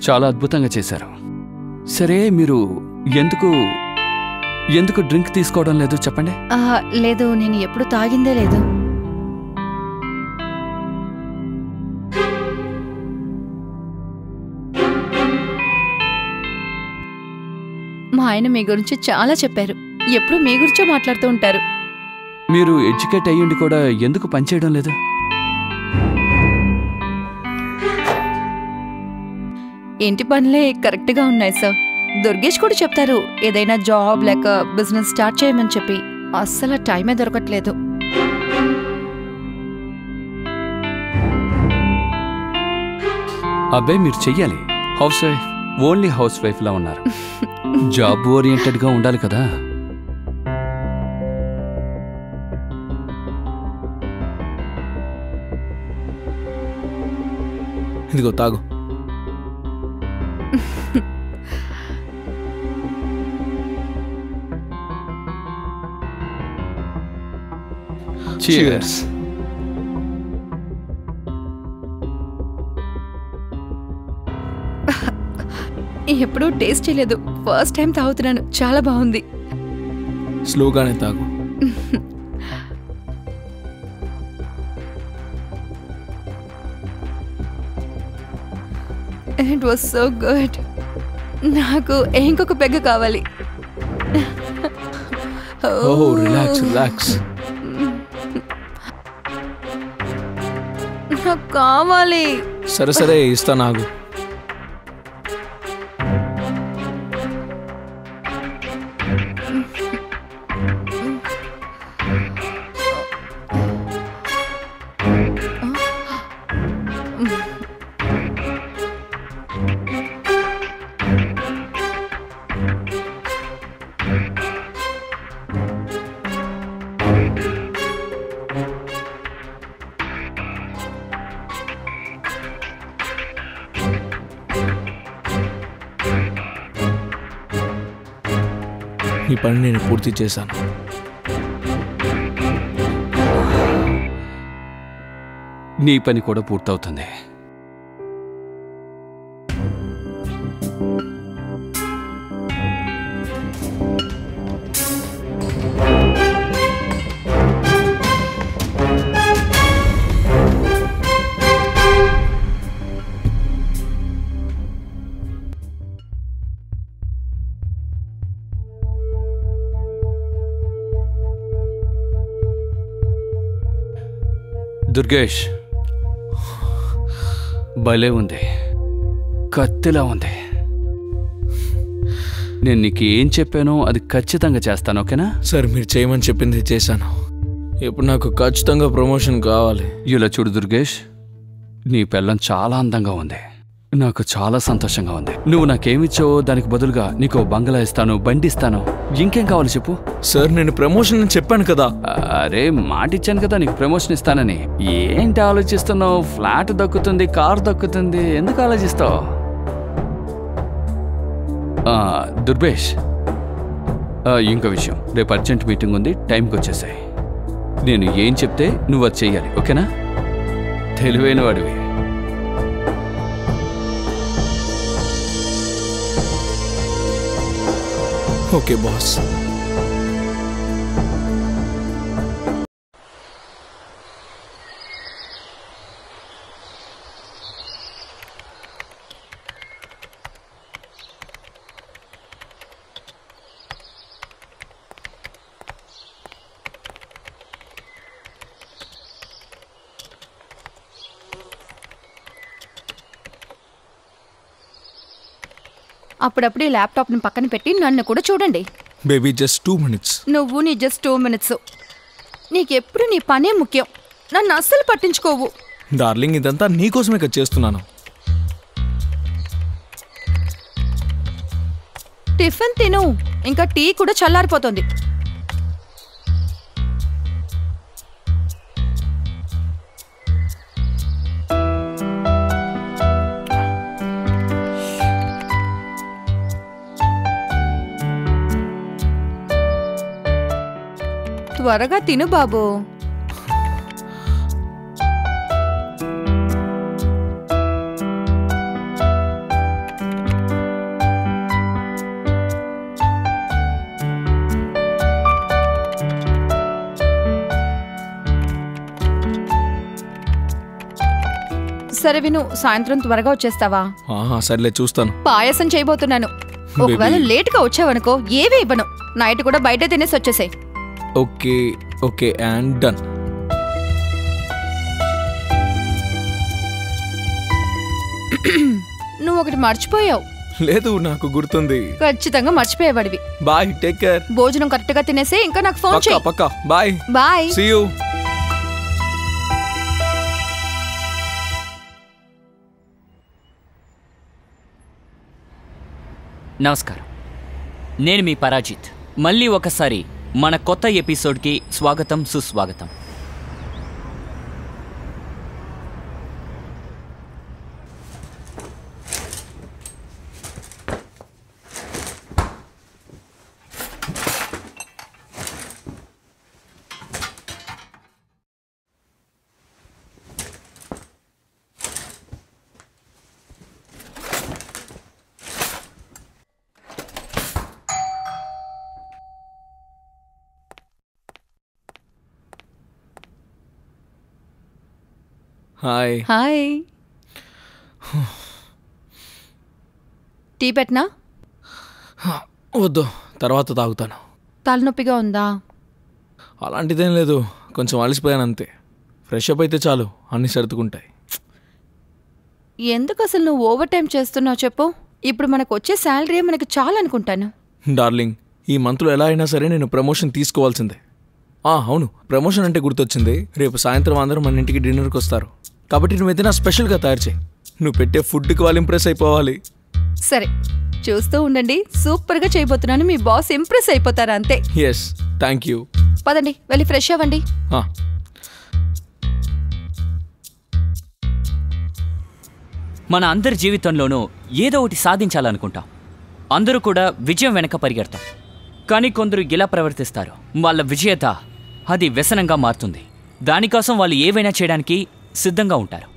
చాలా అద్భుతంగా చేశారు. సరే, మీరు ఎందుకు డ్రింక్ తీసుకోవడం లేదు చెప్పండి. లేదు, నేను ఎప్పుడు తాగిందే లేదు. మా ఆయన మీ గురించి చాలా చెప్పారు. ఎప్పుడు మీ గురించో మాట్లాడుతూ ఉంటారు. మీరు ఎడ్యుకేట్ అయ్యుండి కూడా ఎందుకు పనిచేయడం లేదు? ఇంటి పనులే కరెక్ట్గా ఉన్నాయి సార్. దుర్గేష్ కూడా చెప్తారు ఏదైనా జాబ్ లేక బిజినెస్ స్టార్ట్ చేయమని చెప్పి. అస్సలు టైమే దొరకట్లేదు. అబ్బాయి, మీరు చెయ్యాలి. Housewife, only housewife లా ఉన్నారు. జాబ్ ఓరియంటెడ్ గా ఉండాలి కదా. ఇదిగో తాగు. Cheers. ఎప్పుడూ టేస్ట్ చేయలేదు, ఫస్ట్ టైం తాగుతున్నాను. చాలా బాగుంది. స్లోగానే తాగు. It was so good. నాకు ఇంకొక పెగ్గ కావాలి. ఓహ్, రిలాక్స్ రిలాక్స్. నాకు కావాలి. సరే సరే, ఇస్తా. నాకు ఈ పని నేను పూర్తి చేశాను. నీ పని కూడా పూర్తవుతుంది. దుర్గేష్, భలే ఉంది. కత్తిలా ఉంది. నేను నీకు ఏం చెప్పానో అది ఖచ్చితంగా చేస్తాను, ఓకేనా? సార్, మీరు చేయమని చెప్పింది చేశాను. ఇప్పుడు నాకు ఖచ్చితంగా ప్రమోషన్ కావాలి. ఇలా చూడు దుర్గేష్, నీ పెళ్ళం చాలా అందంగా ఉంది. నాకు చాలా సంతోషంగా ఉంది. నువ్వు నాకేమిచ్చావో దానికి బదులుగా నీకు బంగ్లా ఇస్తాను, బండి ఇస్తాను. ఇంకేం కావాలి చెప్పు. సార్, నేను ప్రమోషన్ అని చెప్పాను కదా. అరే, మాట ఇచ్చాను కదా నీకు ప్రమోషన్ ఇస్తానని. ఏంటి ఆలోచిస్తున్నావు? ఫ్లాట్ దక్కుతుంది, కార్ దక్కుతుంది, ఎందుకు ఆలోచిస్తావు? దుర్గేష్, ఇంకో విషయం, రేపు అర్జెంట్ మీటింగ్ ఉంది, టైంకి వచ్చేసాయి. నేను ఏం చెప్తే నువ్వు అది చెయ్యాలి, ఓకేనా? తెలివైన వాడివి. Okay boss. అప్పుడప్పుడు ఈ ల్యాప్టాప్ని పక్కన పెట్టి నన్ను కూడా చూడండి. Baby, just 2 minutes. నువ్వు నీ జస్ట్ 2 minutes. నీకెప్పుడు నీ పనే ముఖ్యం, నన్ను అస్సలు పట్టించుకోవు. డార్లింగ్, ఇదంతా నీకోసమే కదా చేస్తున్నాను. టిఫిన్ తిను, ఇంకా టీ కూడా చల్లారిపోతుంది. త్వరగా తిను బాబు. సరే విను, సాయంత్రం త్వరగా వచ్చేస్తావా? సర్లే చూస్తాను. పాయసం చేయబోతున్నాను. ఒకవేళ లేట్ గా వచ్చావనుకో ఏవి ఇవ్వను. నైట్ కూడా బయట తినేసి వచ్చేసాయి. Okay okay and done. నువ్వు ఒకటి మర్చిపోయావు. లేదు, నాకు గుర్తుంది. ఖచ్చితంగా మర్చిపోయేవాడివి. Bye, take care. భోజనం కరెక్ట్ గా తినేసి ఇంకా నాకు ఫోన్ చేయి. పక్కా. Bye bye. See you. నమస్కారం, నేను మీ పరాజిత్. మళ్ళీ ఒకసారి మన కొత్త ఎపిసోడ్కి స్వాగతం, సుస్వాగతం. హాయ్. హాయ్. టీ పెట్టనా? వద్దు, తర్వాత తాగుతాను. తలనొప్పిగా ఉందా? అలాంటిదేం లేదు, కొంచెం అలసిపోయాను అంతే. ఫ్రెష్ అప్ అయితే చాలు, అన్నీ సర్దుకుంటాయి. ఎందుకు అసలు నువ్వు ఓవర్ టైం చేస్తున్నావు చెప్పు? ఇప్పుడు మనకు వచ్చే శాలరీ మనకు చాలా అనుకుంటాను. డార్లింగ్, ఈ మంత్లో ఎలా అయినా సరే నేను ప్రమోషన్ తీసుకోవాల్సిందే. అవును, ప్రమోషన్ అంటే గుర్తొచ్చింది. రేపు సాయంత్రం అందరూ మన ఇంటికి డిన్నర్కి వస్తారు. కాబట్టి నువ్వైతే నా స్పెషల్గా తయారు చేయి. నువ్వు పెట్టే ఫుడ్కి వాళ్ళు ఇంప్రెస్ అయిపోవాలి. సరే, చూస్తూ ఉండండి. సూపర్గా చేయబోతున్నాను. మీ బాస్ ఇంప్రెస్ అయిపోతారా అంతే. Yes, thank you. పదండి, వెళ్ళి ఫ్రెష్ అవ్వండి. మన అందరి జీవితంలోనూ ఏదో ఒకటి సాధించాలనుకుంటాం. అందరూ కూడా విజయం వెనక పరిగెడతాం. కానీ కొందరు ఇలా ప్రవర్తిస్తారు. వాళ్ళ విజేత అది వ్యసనంగా మారుతుంది. దానికోసం వాళ్ళు ఏవైనా చేయడానికి సిద్ధంగా ఉంటారు.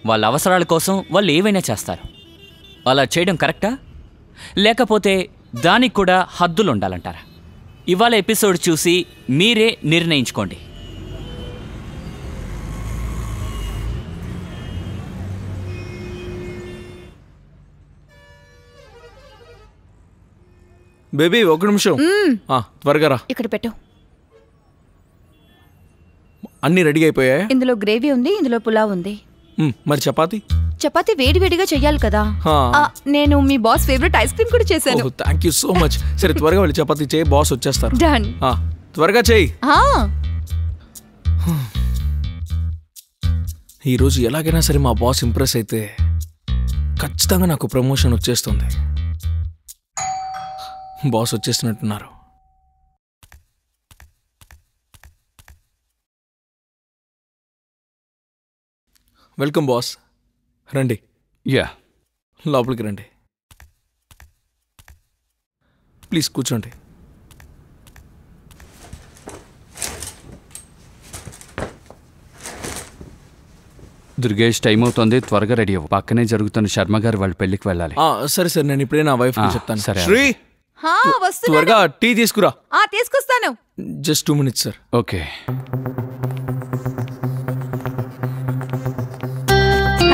వాళ్ళ అవసరాల కోసం వాళ్ళు ఏవైనా చేస్తారు. అలా చేయడం కరెక్టా, లేకపోతే దానికి కూడా హద్దులు ఉండాలంటారా? ఇవాళ ఎపిసోడ్ చూసి మీరే నిర్ణయించుకోండి. బేబీ, ఒక నిమిషం. త్వరగా రా. ఇక్కడ పెట్టు. అన్నీ రెడీ అయిపోయాయి. ఇందులో గ్రేవీ ఉంది, ఇందులో పులావ్ ఉంది. మరి చపాతీ? చపాతీ వేడివేడిగా చెయ్యాలి కదా. నేను మీ బాస్ ఫేవరెట్ ఐస్ క్రీమ్ కూడా చేశాను. Thank you so much. సరే, త్వరగా వెళ్ళి చపాతీ చేయి, బాస్ వచ్చేస్తారు. డన్. త్వరగా చేయి. ఈరోజు ఎలాగైనా సరే మా బాస్ ఇంప్రెస్ అయితే ఖచ్చితంగా నాకు ప్రమోషన్ వచ్చేస్తుంది. బాస్ వచ్చేస్తున్నట్టున్నారు. Welcome boss. రండి. యా, లోపలికి రండి. ప్లీజ్ కూర్చోండి. దుర్గేష్, టైం అవుతుంది, త్వరగా రెడీ అవ్వు. పక్కనే జరుగుతున్న శర్మ గారు వాళ్ళ పెళ్లికి వెళ్ళాలి. సరే సరే, నేను ఇప్పుడే నా వైఫ్ చెప్తాను. సరే. శ్రీ, త్వరగా టీ తీసుకురా. తీసుకొస్తాను. Just 2 minutes sir. Okay.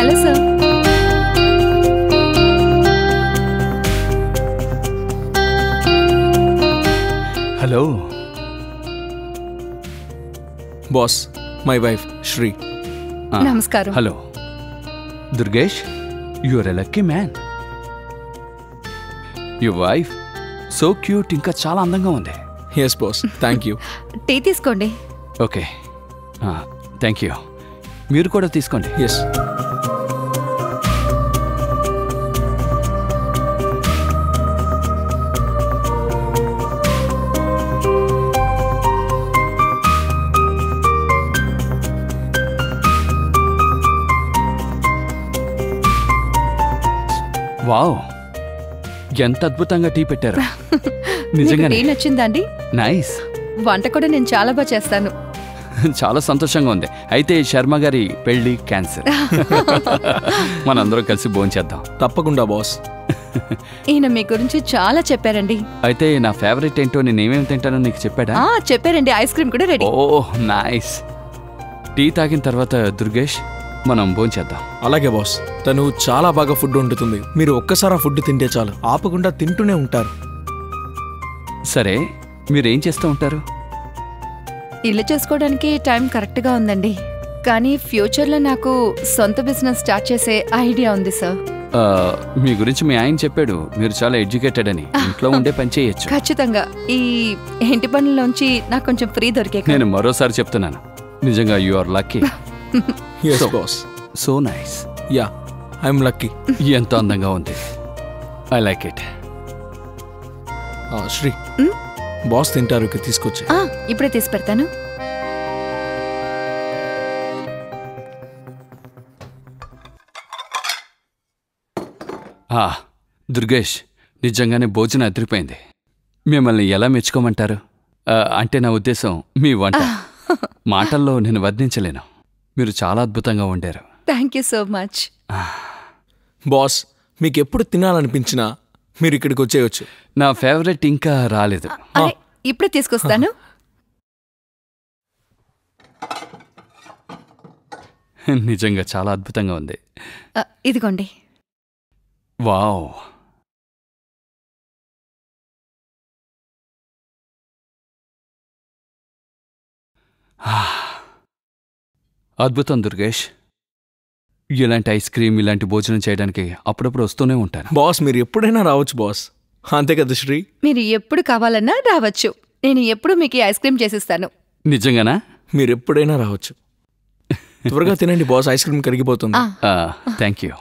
Hello sir. Hello boss, my wife Sri. నమస్కారం. Hello Durgesh, you are a lucky man. Your wife so cute, ఇంకా చాలా అందంగా ఉంది. Yes boss, thank you. Tea తీసుకోండి. Okay, thank you. మీరు కూడా తీసుకోండి. ఎస్. వావ్, ఎంత అద్భుతంగా టీ పెట్టారు. నిజంగా టీ నచ్చిందా అండి? నైస్. వంట కూడా నేను చాలా బాగా చేస్తాను. చాలా సంతోషంగా ఉంది. అయితే శర్మ గారి పెళ్లి క్యాన్సిల్. మనందరం కలిసి భోంచేద్దాం. తప్పకుండా బాస్. ఈయన మీ గురించి చాలా చెప్పారండి. అయితే నా ఫేవరెట్ ఏంటో, నేను ఏమేమి తింటానో నీకు చెప్పాడా? చెప్పారండి. ఐస్ క్రీమ్ కూడా రెడీ. ఓ నైస్. టీ తాగిన తర్వాత దుర్గేష్, మనం భోంచేద్దాం. అలాగే బాస్. తను చాలా బాగా ఫుడ్ వండుతుంది. మీరు ఒక్కసారి ఆ ఫుడ్ తింటే చాలు, ఆపకుండా తింటూనే ఉంటారు. సరే, మీరేం చేస్తూ ఉంటారు? ఇల్లు చేసుకోవడానికి టైం కరెక్ట్గా ఉందండి. కానీ ఫ్యూచర్లో నాకు సొంత బిజినెస్ స్టార్ట్ చేసే ఐడియా ఉంది సార్. మీ గురించి మీ ఆయన చెప్పాడు, మీరు చాలా ఎడ్యుకేటెడ్ అని. ఇంట్లో ఉండే పని చేయొచ్చు. ఖచ్చితంగా ఈ ఇంటి పనుల్లోంచి నాకు కొంచెం ఫ్రీ దొరికే. నేను మరోసారి చెప్తున్నాను, నిజంగా you are lucky. yes boss. So nice. Ya, I'm lucky. ఎంత అందంగా ఉంది. I like it. Sri, boss తింటారు, తీసుకొచ్చి. ఇప్పుడే తీసి పెడతాను. దుర్గేష్, నిజంగానే భోజనం అదిరిపోయింది. మిమ్మల్ని ఎలా మెచ్చుకోమంటారు? అంటే నా ఉద్దేశం మీ వంట. మాటల్లో నేను వర్ణించలేను. మీరు చాలా అద్భుతంగా వండారు. Thank you so much. Boss, మీకు ఎప్పుడు తినాలనిపించినా మీరు ఇక్కడికి వచ్చేయచ్చు. నా ఫేవరెట్ ఇంకా రాలేదు. ఇప్పుడే తీసుకొస్తాను. నిజంగా చాలా అద్భుతంగా ఉంది. ఇదిగోండి. వావ్, అద్భుతం దుర్గేష్. ఇలాంటి ఐస్ క్రీమ్, ఇలాంటి భోజనం చేయడానికి అప్పుడప్పుడు వస్తూనే ఉంటాను. బాస్, మీరు ఎప్పుడైనా రావచ్చు బాస్. అంతే కదా శ్రీ? మీరు ఎప్పుడు కావాలన్నా రావచ్చు. నేను ఎప్పుడు మీకు ఐస్ క్రీమ్ చేసిస్తాను. నిజంగానా? మీరు ఎప్పుడైనా రావచ్చు. త్వరగా తినండి బాస్, ఐస్ క్రీమ్ కరిగిపోతుంది. Thank you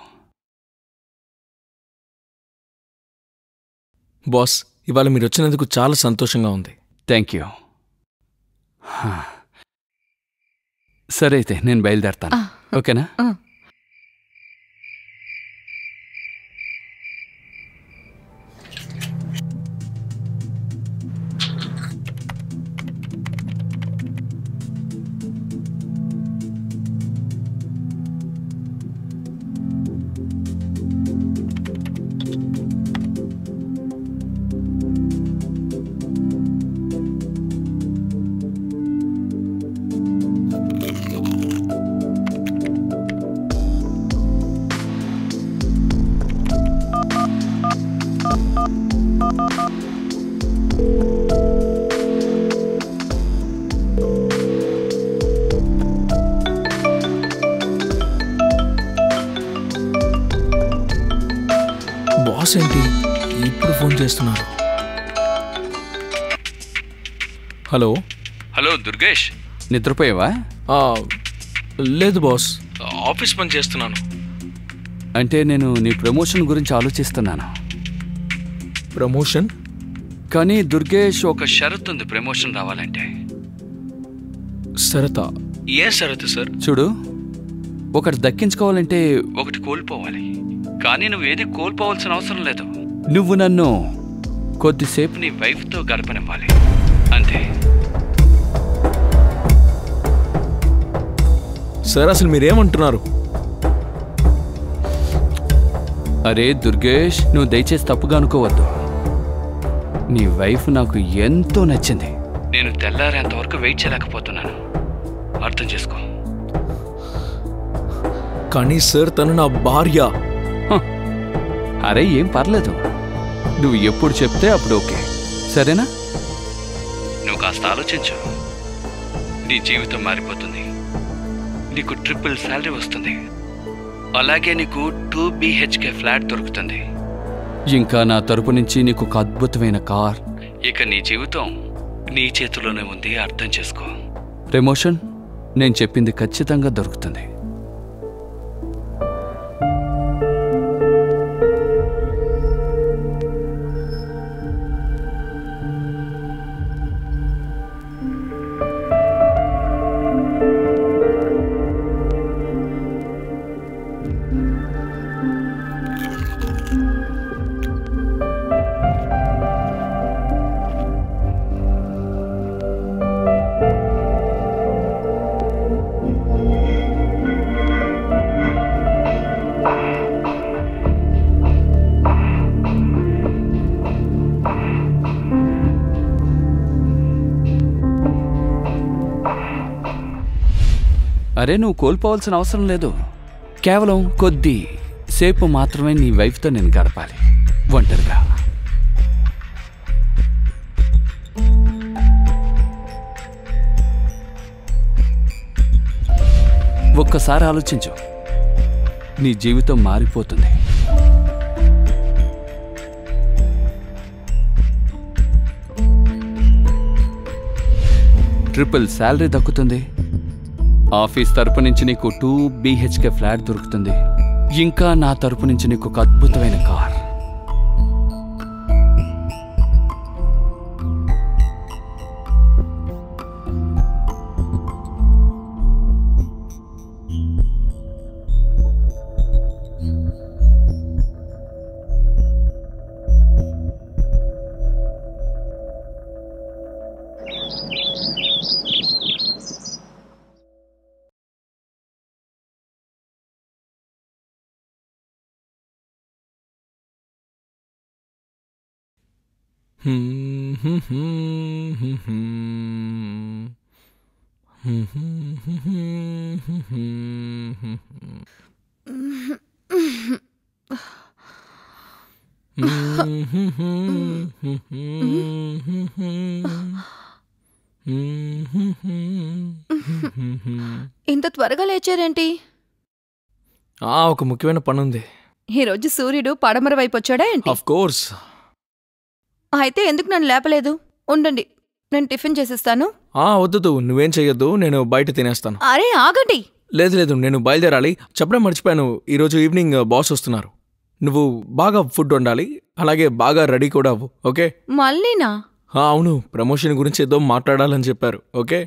boss. ఇవాళ మీరు వచ్చినందుకు చాలా సంతోషంగా ఉంది. Thank you. సరే అయితే నేను బయలుదేరతాను. ఓకేనా? బాస్ ఏంటి ఇప్పుడు ఫోన్ చేస్తున్నారు? హలో. హలో దుర్గేష్, నిద్రపోయావా? లేదు బాస్, ఆఫీస్ పని చేస్తున్నాను. అంటే నేను నీ ప్రమోషన్ గురించి ఆలోచిస్తున్నాను. ప్రమోషన్? కానీ దుర్గేష్, ఒక షరతు ఉంది ప్రమోషన్ రావాలంటే. షరతా? ఏ షరతు సార్? చూడు, ఒకటి దక్కించుకోవాలంటే ఒకటి కోల్పోవాలి. కానీ నువ్వు ఏది కోల్పోవాల్సిన అవసరం లేదు. నువ్వు నన్ను కొద్దిసేపు నీ వైఫ్తో గడపనివ్వాలి, అంతే. సార్, అసలు మీరేమంటున్నారు? అరే దుర్గేష్, నువ్వు దయచేసి తప్పుగా అనుకోవద్దు. నీ వైఫ్ నాకు ఎంతో నచ్చింది. నేను తెల్లారేంతవరకు వెయిట్ చేయలేకపోతున్నాను. అర్థం చేసుకో. కానీ సార్, తను నా భార్య. అరే ఏం పర్లేదు, నువ్వు ఎప్పుడు చెప్తే అప్పుడు ఓకే, సరేనా? నువ్వు కాస్త ఆలోచించు. నీ జీవితం మారిపోతుంది. నీకు ట్రిపుల్ శాలరీ వస్తుంది. అలాగే నీకు 2 BHK ఫ్లాట్ దొరుకుతుంది. ఇంకా నా తరపు నుంచి నీకు ఒక అద్భుతమైన కార్. ఇక నీ జీవితం నీ చేతిలోనే ఉంది, అర్థం చేసుకో. ప్రమోషన్ నేను చెప్పింది ఖచ్చితంగా దొరుకుతుంది. అరే నువ్వు కోల్పోవాల్సిన అవసరం లేదు. కేవలం కొద్ది సేపు మాత్రమే నీ వైఫ్తో నేను గడపాలి ఒంటరిగా. ఒక్కసారి ఆలోచించు, నీ జీవితం మారిపోతుంది. ట్రిపుల్ శాలరీ దక్కుతుంది. ఆఫీస్ తరపు నుంచి నీకు 2 BHK ఫ్లాట్ దొరుకుతుంది. ఇంకా నా తరపు నుంచి నీకు ఒక అద్భుతమైన కార్. ఇంత త్వరగా లేచారేంటి? ఒక ముఖ్యమైన పని ఉంది. ఈరోజు సూర్యుడు పడమర వైపు వచ్చాడా ఏంటి? Of course. అయితే ఎందుకు నన్ను లేపలేదు? ఉండండి, నేను టిఫిన్ చేసిస్తాను. వద్దు, నువ్వేం చెయ్యొద్దు, నేను బయట తినేస్తాను. అరే ఆగండి. లేదు, నేను బయలుదేరాలి. చెప్పడం మర్చిపోయాను, ఈరోజు ఈవినింగ్ బాస్ వస్తున్నారు. నువ్వు బాగా ఫుడ్ వండాలి, అలాగే బాగా రెడీ కూడా అవ్వు. ఓకే? మళ్ళీనా? అవును, ప్రమోషన్ గురించి ఏదో మాట్లాడాలని చెప్పారు. ఓకే?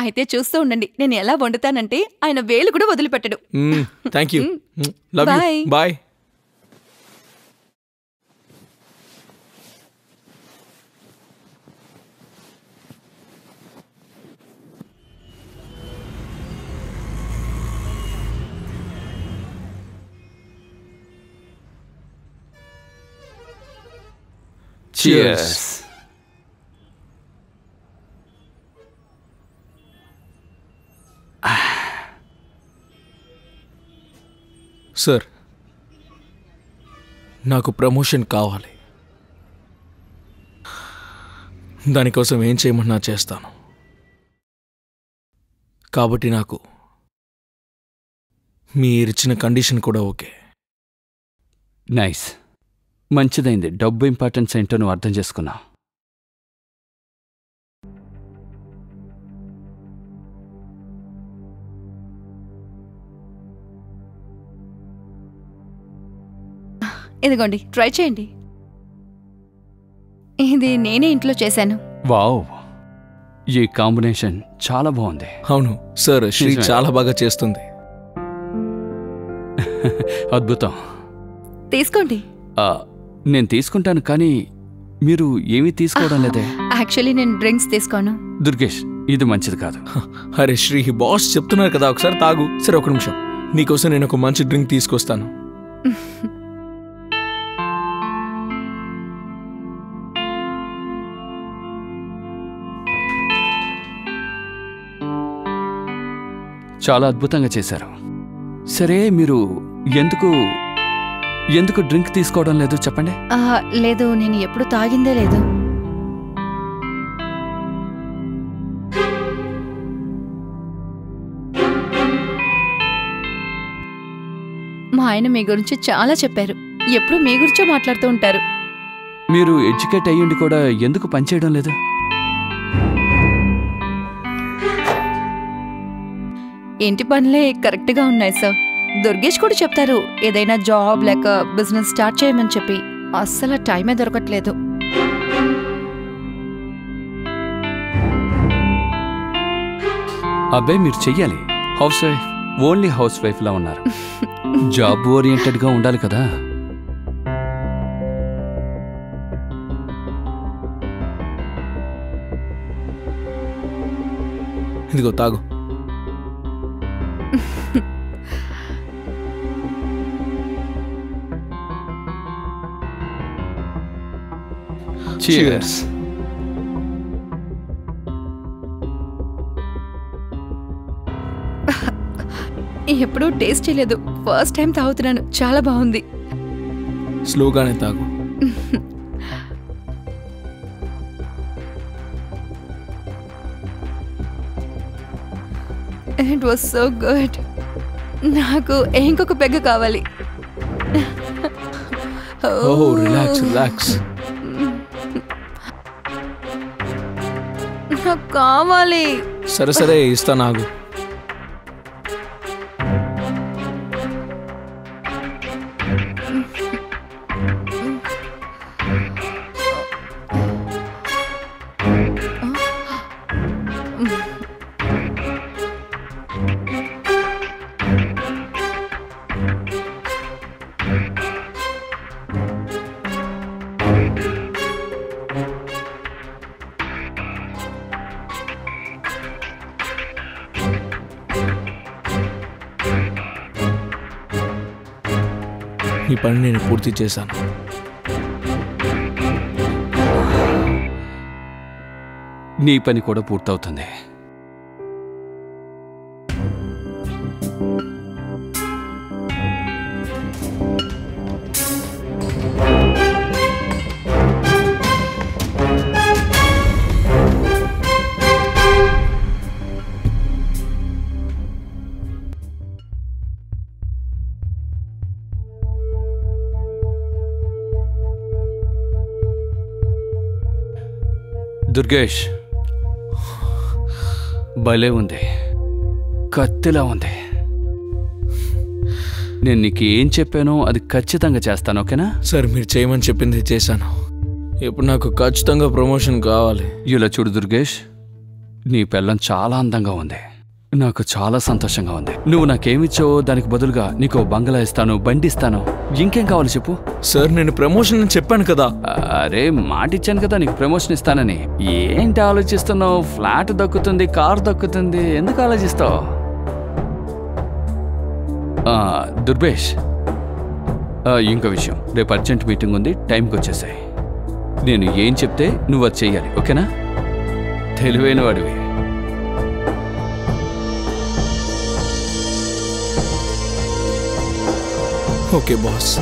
అయితే చూస్తూ ఉండండి, నేను ఎలా వండుతానంటే ఆయన వేలు కూడా వదిలిపెట్టడు. Thank you. Love you. Bye. Bye. Cheers. Sir, నాకు ప్రమోషన్ కావాలి. దానికోసం ఏం చేయమన్నా చేస్తాను. కాబట్టి నాకు మీరిచ్చిన కండిషన్ కూడా ఓకే. నైస్, మంచిదైంది. డబ్బు ఇంపార్టెన్స్ ఏంటో నువ్వు అర్థం చేసుకున్నా. ఇదిగోండి, ట్రై చేయండి. ఇది నేనే ఇంట్లో చేశాను. వావ్, ఈ కాంబినేషన్ చాలా బాగుంది. అవును సార్, శ్రీ నిజమే. చాలా బాగా చేస్తుంది. అద్భుతం. తీసుకోండి. నేను తీసుకుంటాను, కానీ మీరు ఏమీ తీసుకోవడం లేదే. యాక్చువల్లీ నేను డ్రింక్స్ తీసుకోను. దుర్గేష్, ఇది మంచిది కాదు. అరే శ్రీ, బాస్ చెప్తున్నారు కదా, ఒకసారి తాగు. సరే, ఒక నిమిషం, నీకోసం నేను ఒక మంచి డ్రింక్ తీసుకొస్తాను. చాలా అద్భుతంగా చేశారు. సరే, మీరు ఎందుకు డ్రింక్ తీసుకోవడం లేదు చెప్పండి. లేదు, నేను ఎప్పుడు తాగిందే లేదు. మా ఆయన మీ గురించి చాలా చెప్పారు. ఎప్పుడు మీ గురించే మాట్లాడుతూ ఉంటారు. మీరు ఎడ్యుకేట్ అయ్యుండి కూడా ఎందుకు పనిచేయడం లేదు? ఇంటి పనులే కరెక్ట్గా ఉన్నాయి సార్. దుర్గేష్ కూడా చెప్తారు ఏదైనా జాబ్ లేక బిజినెస్ స్టార్ట్ చేయమని చెప్పి. అస్సలు టైమే దొరకట్లేదు. అబ్బాయి, మీరు చెయ్యాలి. Housewife, only housewife లా ఉన్నారు. జాబ్ ఓరియంటెడ్గా ఉండాలి కదా. ఇదిగో తాగు. Cheers. ఎప్పుడూ టేస్ట్ చేయలేదు, ఫస్ట్ టైం తాగుతున్నాను. చాలా బాగుంది. స్లోగానే తాగు. It was so good. నాకు ఇంకొక పెగ్గ కావాలి. ఓహో, రిలాక్స్ రిలాక్స్. నాకు కావాలి. సరే సరే ఇస్తా నాగు. ఈ పని నేను పూర్తి చేశాను. నీ పని కూడా పూర్తవుతుంది. దుర్గేష్, భలే ఉంది, కత్తిలా ఉంది. నేను నీకు ఏం చెప్పానో అది ఖచ్చితంగా చేస్తాను, ఓకేనా? సార్, మీరు చేయమని చెప్పింది చేశాను. ఇప్పుడు నాకు ఖచ్చితంగా ప్రమోషన్ కావాలి. ఇలా చూడు దుర్గేష్, నీ పెళ్ళం చాలా అందంగా ఉంది. నాకు చాలా సంతోషంగా ఉంది. నువ్వు నాకేమిచ్చావో దానికి బదులుగా నీకు బంగ్లా ఇస్తాను, బండి ఇస్తాను. ఇంకేం కావాలి చెప్పు. సార్, నేను ప్రమోషన్ అని చెప్పాను కదా. అరే, మాట ఇచ్చాను కదా నీకు ప్రమోషన్ ఇస్తానని. ఏంటి ఆలోచిస్తున్నావు? ఫ్లాట్ దక్కుతుంది, కార్ దక్కుతుంది, ఎందుకు ఆలోచిస్తావు? దుర్గేష్, ఇంకో విషయం, రేపు అర్జెంట్ మీటింగ్ ఉంది, టైంకి వచ్చేసాయి. నేను ఏం చెప్తే నువ్వు అది చెయ్యాలి, ఓకేనా? తెలివైన వాడివి. Okay boss.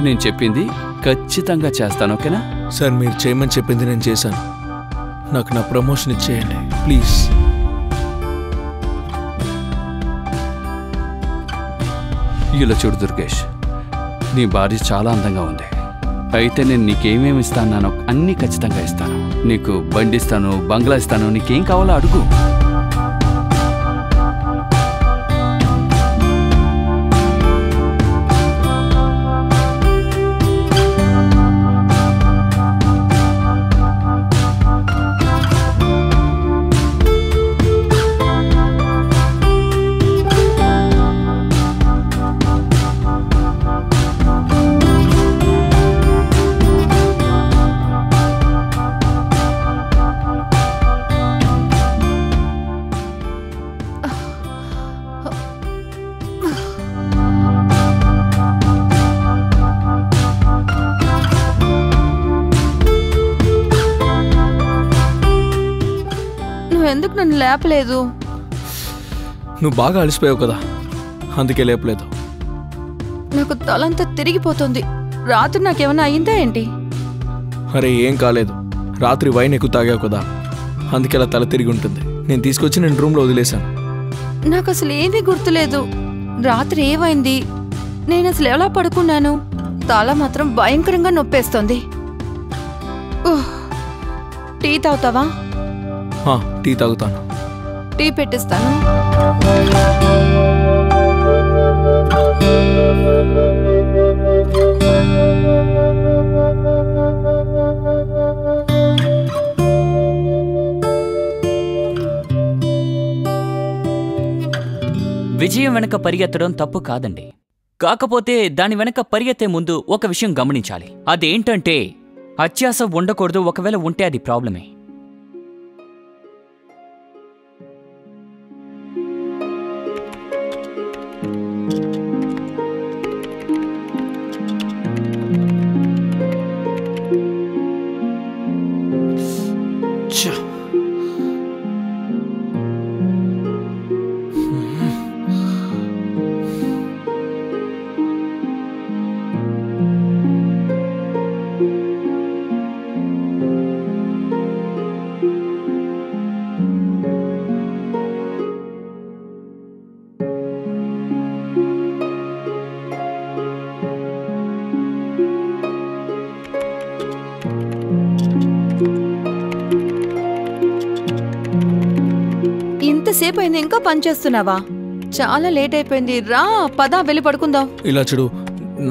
నేను చెప్పింది ఖచ్చితంగా చేస్తాను, ఓకేనా? సార్, మీరు చేయమని చెప్పింది నేను చేశాను. నాకు నా ప్రమోషన్ ఇచ్చేయండి ప్లీజ్. ఇలా చూడు దుర్గేష్, నీ భార్య చాలా అందంగా ఉంది. అయితే నేను నీకేమేమి ఇస్తాను అన్నీ ఖచ్చితంగా ఇస్తాను. నీకు బండి ఇస్తాను, బంగ్లా ఇస్తాను, నీకేం కావాలో అడుగు. ఎందుకు నన్ను లేపలేదు? నువ్వు బాగా అలసిపోయావు కదా, అందుకే లేపలేదు. నాకు తలంతా తిరిగిపోతుంది. రాత్రి నాకేమైనా అయిందా ఏంటి? అరే ఏం కాలేదు, రాత్రి వైన్ ఎక్కువ తాగావు కదా, అందుకే అలా తల తిరిగి ఉంటుంది. నేను తీసుకొచ్చి నేను రూమ్లో వదిలేశాను. నాకు అసలు ఏమీ గుర్తులేదు. రాత్రి ఏమైంది, నేను అసలు ఎలా పడుకున్నాను? తల మాత్రం భయంకరంగా నొప్పేస్తోంది. టీ తాగుతావా? టీ తాగుతాను. టీ పెట్టిస్తాను. విజయం వెనక పరిగెత్తడం తప్పు కాదండి. కాకపోతే దాని వెనక పరిగెత్తే ముందు ఒక విషయం గమనించాలి. అదేంటంటే అత్యాస ఉండకూడదు. ఒకవేళ ఉంటే అది ప్రాబ్లమే. ఇంతసేపు అయింది, ఇంకా పనిచేస్తున్నావా? చాలా లేట్ అయిపోయింది. రా పదా, వెళ్ళి పడుకుందాం. ఇలా చూడు,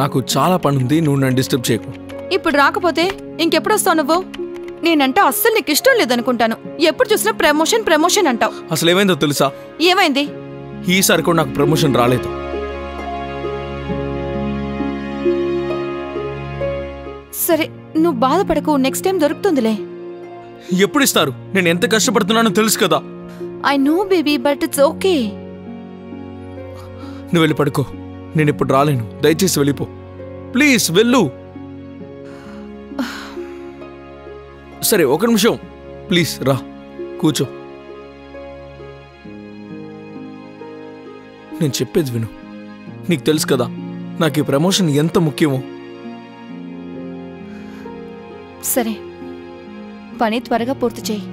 నాకు చాలా పని ఉంది, నువ్వు నన్ను డిస్టర్బ్ చేయకు. ఇప్పుడు రాకపోతే ఇంకెప్పుడు వస్తావు నువ్వు? నేనంటే అస్సలు నీకు ఇష్టం లేదనుకుంటాను. ఎప్పుడు చూసినా ప్రమోషన్ ప్రమోషన్ అంటావు. అసలు ఏమైందో తెలుసా? ఏమైంది? ఈసారి కూడా నాకు ప్రమోషన్ రాలేదు. సరే, నువ్వు బాధపడకు, నెక్స్ట్ టైం దొరుకుతుందిలే. ఎప్పుడు ఇస్తారు? నేను ఎంత కష్టపడుతున్నానో తెలుసు కదా. I know baby, but it's okay. నువ్వు వెళ్ళి పడుకో, నేను ఇప్పుడు రాలేను. దయచేసి వెళ్ళిపో ప్లీజ్, వెళ్ళు. సరే ఒక నిమిషం ప్లీజ్, రా కూర్చో. నేను చెప్పేది విను. నీకు తెలుసు కదా నాకు ఈ ప్రమోషన్ ఎంత ముఖ్యమో. సరే, పని త్వరగా పూర్తి చేయి.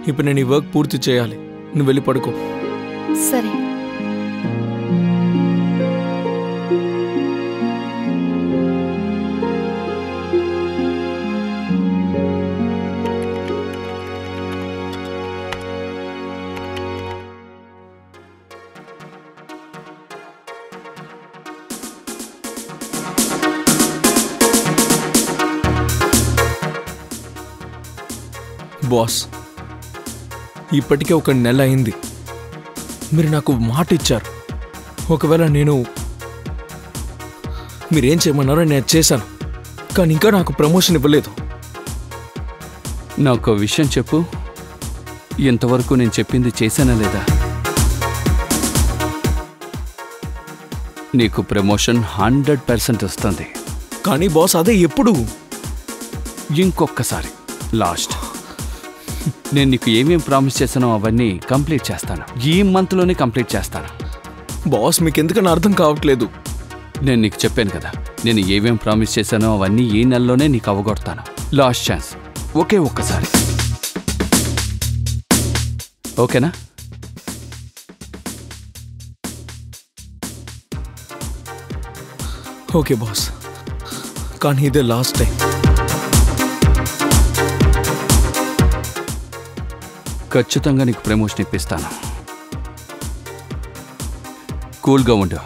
ఇప్పుడు నేను ఈ వర్క్ పూర్తి చేయాలి. నువ్వు వెళ్ళి పడుకో. సరే. బాస్, ఇప్పటికే 1 నెల అయింది. మీరు నాకు మాట ఇచ్చారు. ఒకవేళ మీరేం చేయమన్నారో నేను చేశాను, కానీ ఇంకా నాకు ప్రమోషన్ ఇవ్వలేదు. నాకు విషయం చెప్పు, ఇంతవరకు నేను చెప్పింది చేశానా లేదా? నీకు ప్రమోషన్ 100% వస్తుంది. కానీ బాస్, అదే ఎప్పుడు? ఇంకొకసారి లాస్ట్. నేను నీకు ఏమేం ప్రామిస్ చేశానో అవన్నీ కంప్లీట్ చేస్తాను. ఈ మంత్లోనే కంప్లీట్ చేస్తాను. బాస్, మీకు ఎందుకని అర్థం కావట్లేదు. నేను నీకు చెప్పాను కదా, నేను ఏమేం ప్రామిస్ చేశానో అవన్నీ ఈ నెలలోనే నీకు అవగొడతాను. లాస్ట్ ఛాన్స్, ఒకే ఒక్కసారి. ఓకేనా? ఓకే బాస్, కానీ ఇదే లాస్ట్ టైం. ఖచ్చితంగా నీకు ప్రమోషన్ ఇప్పిస్తాను. కూల్గా ఉండు.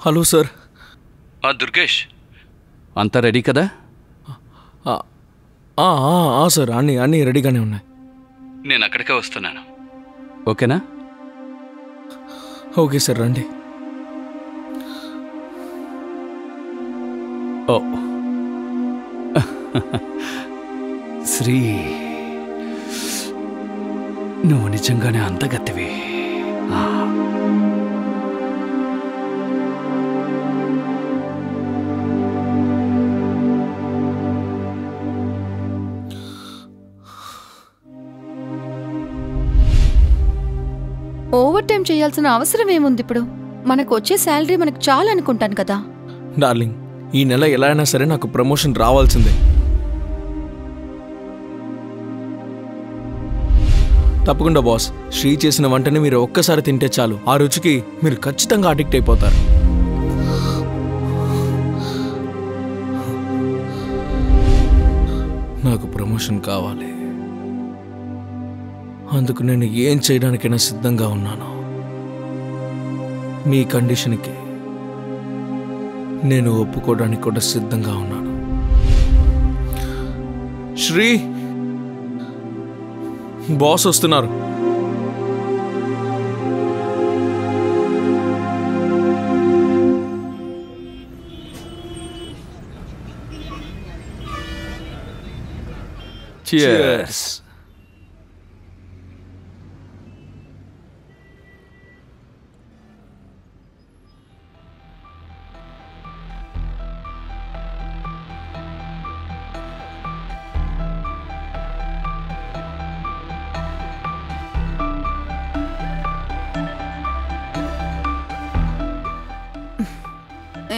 Hello sir. దుర్గేష్, అంతా రెడీ కదా? సార్ అన్నీ రెడీగానే ఉన్నాయి. నేను అక్కడికే వస్తున్నాను. ఓకేనా? ఓకే సార్, రండి. ఓ శ్రీ, నువ్వు నిజంగానే అందగత్తివి. ఓవర్ టైం చేయాల్సిన అవసరం ఏముంది ఇప్పుడు? మనకు వచ్చే శాలరీ మనకు చాలు అనుకుంటాను కదా. డార్లింగ్, ఈ నెల ఎలా అయినా సరే నాకు ప్రమోషన్ రావాల్సిందే. తప్పకుండా బాస్. శ్రీ చేసిన వంటని మీరు ఒక్కసారి తింటే చాలు, ఆ రుచికి మీరు ఖచ్చితంగా అడిక్ట్ అయిపోతారు. నాకు ప్రమోషన్ కావాలి. అందుకు నేను ఏం చేయడానికైనా సిద్ధంగా ఉన్నాను. మీ కండిషన్కి నేను ఒప్పుకోవడానికి కూడా సిద్ధంగా ఉన్నాను. శ్రీ, బాస్ వస్తున్నారు. Cheers.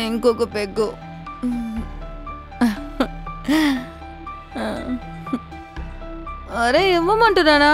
ఇంకొక పెగ్గు. అరే ఇవ్వమంటున్నానా?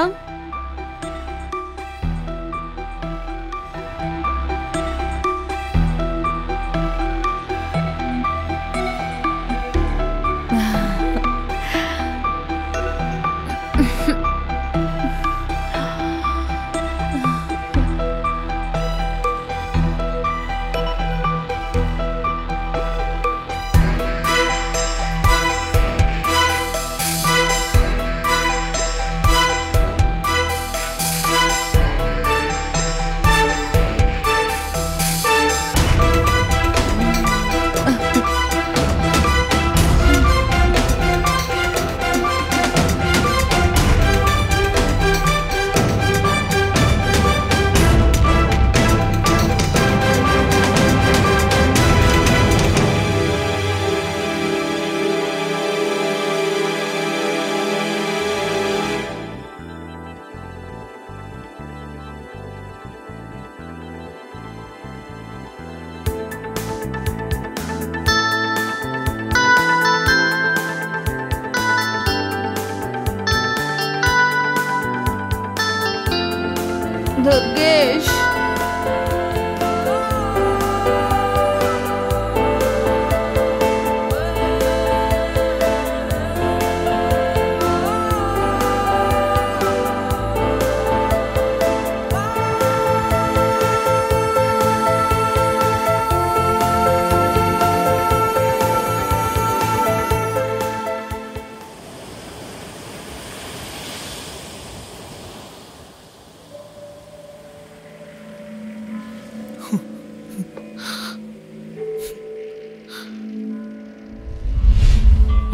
దుర్గేష్,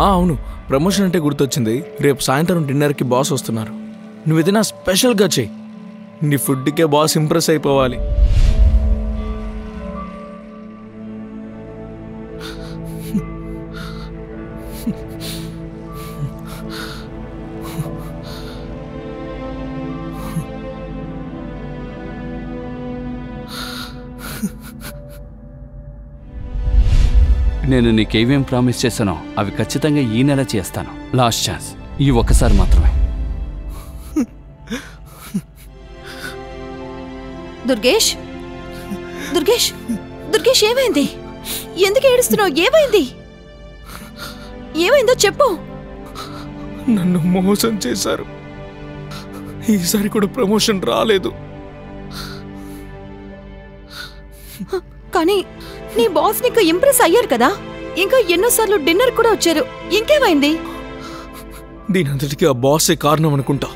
అవును, ప్రమోషన్ అంటే గుర్తొచ్చింది. రేపు సాయంత్రం డిన్నర్కి బాస్ వస్తున్నారు. నువ్వు ఏదైనా స్పెషల్గా చెయ్యి. నీ ఫుడ్కే బాస్ ఇంప్రెస్ అయిపోవాలి. నేను నీకేమేం ప్రామిస్ చేశానో అవి ఖచ్చితంగా ఈ నెల చేస్తాను. లాస్ట్ ఛాన్స్, ఈ ఒక్కసారి మాత్రమే. దుర్గేష్, దుర్గేష్, దుర్గేష్ ఏమైంది? ఎందుకు ఏడుస్తున్నావు? ఏమైంది? ఏమైందో చెప్పు. నన్ను మోసం చేశారు. ఈసారి కూడా ప్రమోషన్ రాలేదు. కానీ నీ బాస్ నీకు ఇంప్రెస్ అయ్యారు కదా, ఇంకా ఎన్నోసార్లు డిన్నర్ కూడా వచ్చారు. ఇంకేమైంది? దీనంతటికీ ఆ బాసే కారణం అనుకుంటా.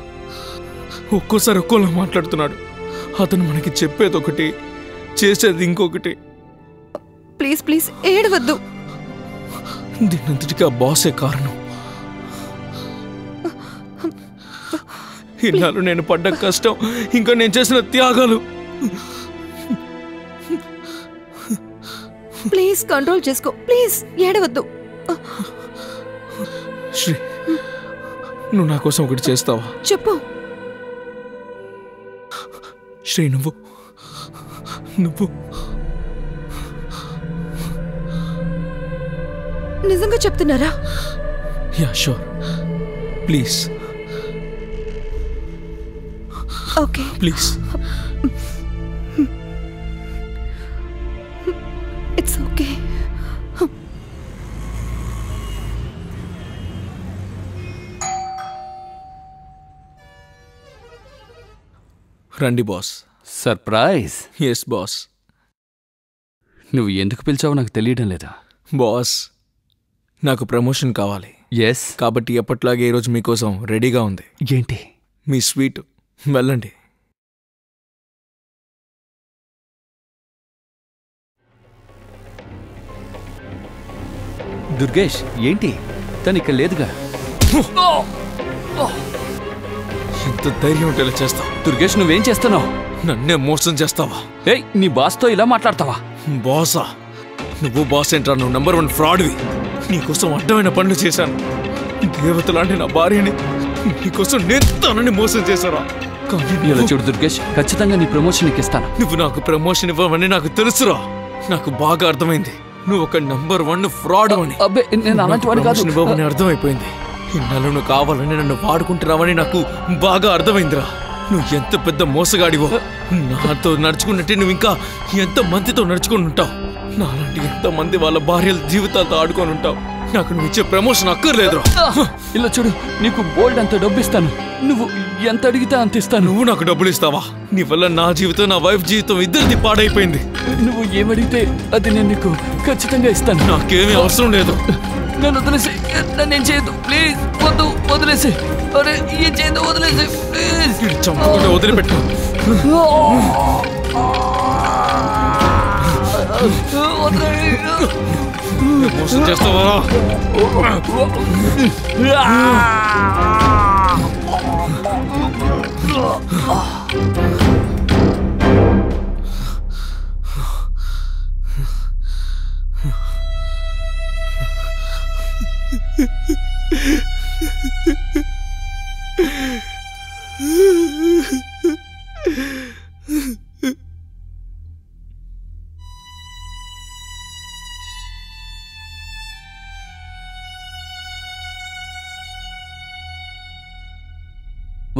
ఒక్కోసారి ఒక్కోలా మాట్లాడుతున్నాడు. అతను మనకి చెప్పేది ఒకటి, చేసేది ఇంకొకటి. ప్లీజ్ ప్లీజ్ ఏడవద్దు. దీనంతటికీ ఆ బాసే కారణం. ఇన్నాళ్ళు నేను పడ్డ కష్టం, ఇంకా నేను చేసిన త్యాగాలు. ప్లీజ్ కంట్రోల్ చేసుకో. ప్లీజ్ ఏడవద్దు. శ్రీ, నువ్వు నా కోసం ఒకటి చేస్తావా? చెప్పు. శ్రీ, నువ్వు నిజంగా చెప్తున్నారా? Ya sure. Please okay please. It's okay. రండి బాస్. సర్ప్రైజ్. Yes boss. నువ్వు ఎందుకు పిలిచావో నాకు తెలియడం లేదా? బాస్, నాకు ప్రమోషన్ కావాలి. ఎస్. కాబట్టి ఎప్పట్లాగే ఈరోజు మీకోసం రెడీగా ఉంది. ఏంటి? మీ స్వీట్. వెళ్ళండి. దుర్గేష్, ఏంటి? తను ఇక్కడ లేదుగా. ఎంత ధైర్యం ఉంటే ఇలా చేస్తావు? దుర్గేష్, నువ్వేం చేస్తున్నావు? నన్నే మోసం చేస్తావా? ఏయ్, నీ బాస్తో ఇలా మాట్లాడతావా? బాసా? నువ్వు బాస్ ఏంట్రా? నువ్వు నంబర్ 1 ఫ్రాడ్వి. నీకోసం అడ్డమైన పనులు చేశాను. దేవతలాంటి నా భార్యని నీకోసం నేను తనని మోసం చేశారా? కానీ ఇలా చూడు దుర్గేష్, ఖచ్చితంగా నీ ప్రమోషన్ నీకు ఇస్తాను. నువ్వు నాకు ప్రమోషన్ ఇవ్వవని నాకు తెలుసురా. నాకు బాగా అర్థమైంది. నువ్వు ఒక నంబర్ 1 ఫ్రాడ్ అని. అబ్బే, నేను అలాంటి వాడు కాదు. ప్రమోషన్ ఇవ్వవని అర్థమైపోయింది. ఇన్నాళ్ళు నువ్వు కావాలని నన్ను వాడుకుంటున్నావని నాకు బాగా అర్థమైందిరా. నువ్వు ఎంత పెద్ద మోసగాడివో. నాతో నడుచుకున్నట్టే నువ్వు ఇంకా ఎంత మందితో నడుచుకొని ఉంటావు. నాలాంటి ఎంతమంది వాళ్ళ భార్యల జీవితాలతో ఆడుకొని ఉంటావు. నాకు నువ్వు ఇచ్చే ప్రమోషన్ అక్కర్లేదురా. ఇలా చూడు, నీకు బోల్డ్ అంత డబ్బు ఇస్తాను. నువ్వు ఎంత అడిగితే అంత ఇస్తాను. నువ్వు నాకు డబ్బులు ఇస్తావా? నీ వల్ల నా జీవితం, నా వైఫ్ జీవితం ఇద్దరిది పాడైపోయింది. నువ్వు ఏమడిగితే అది నేను నీకు ఖచ్చితంగా ఇస్తాను. నాకేమీ అవసరం లేదు. నన్ను వదిలేసి. నన్నేం చేయదు ప్లీజ్. వద్దు, వదిలేసి. అరే, ఏం చేయదు, వదిలేసి ప్లీజ్. చంపకుండా వదిలిపెట్టు. మోసం చేస్తావా?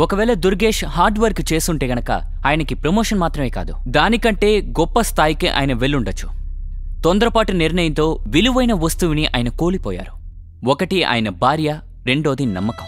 ఒకవేళ దుర్గేష్ హార్డ్ వర్క్ చేసుంటే గనక ఆయనకి ప్రమోషన్ మాత్రమే కాదు, దానికంటే గొప్ప స్థాయికి ఆయన వెళ్ళుండొచ్చు. తొందరపాటు నిర్ణయంతో విలువైన వస్తువుని ఆయన కోల్పోయారు. ఒకటి ఆయన భార్య, రెండోది నమ్మకం.